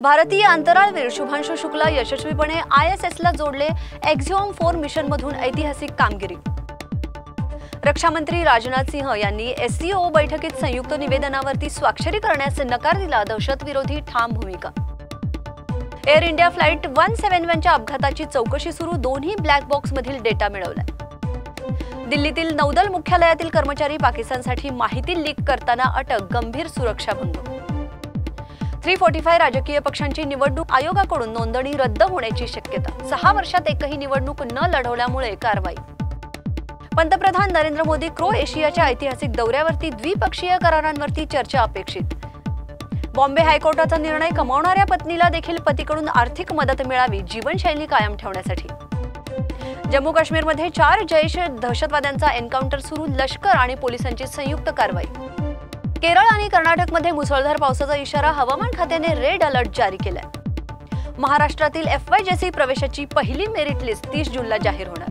भारतीय अंतराळवीर शुभांशु शुक्ला यशस्वीपणे ISSला जोडले। एक्झिओम 4 मिशनमधून ऐतिहासिक कामगिरी। रक्षामंत्री राजनाथ सिंह यांनी SCO बैठकीत संयुक्त निवेदनावरती स्वाक्षरी करण्यास नकार दिला। दहशतविरोधी ठाम भूमिका। एअर इंडिया फ्लाइट 171च्या अपघाताची चौकशी सुरू। दोन्ही ब्लॅक बॉक्स मधील डेटा मिळवलाय। दिल्लीतील नौदल मुख्यालयातील कर्मचारी पाकिस्तानसाठी माहिती लीक करताना अटक। गंभीर सुरक्षा भंग। 345 राजकीय पक्षांची निवडणूक आयोगाकडून नोंदणी रद्द होण्याची शक्यता। 6 वर्षात एकही निवडणूक न लढवल्यामुळे कारवाई। पंतप्रधान नरेंद्र मोदी क्रोएशियाच्या ऐतिहासिक दौऱ्यावरती। द्विपक्षीय करारांवरती चर्चा अपेक्षित। बॉम्बे हायकोर्टाचा निर्णय। कमावणाऱ्या पत्नीला देखील पतीकडून आर्थिक मदत मिळावी। जीवनशैली कायम ठेवण्यासाठी। जम्मू काश्मीरमध्ये 4 जैश दहशतवाद्यांचा एन्काउंटर सुरू। लष्कर आणि पोलिसांची संयुक्त कारवाई। केरळ आणि कर्नाटकमध्ये मुसळधार पावसाचा इशारा। हवामान खात्याने रेड अलर्ट जारी केलाय। महाराष्ट्रातील FYJC प्रवेशाची पहिली मेरिट लिस्ट 30 जूनला जाहीर होणार।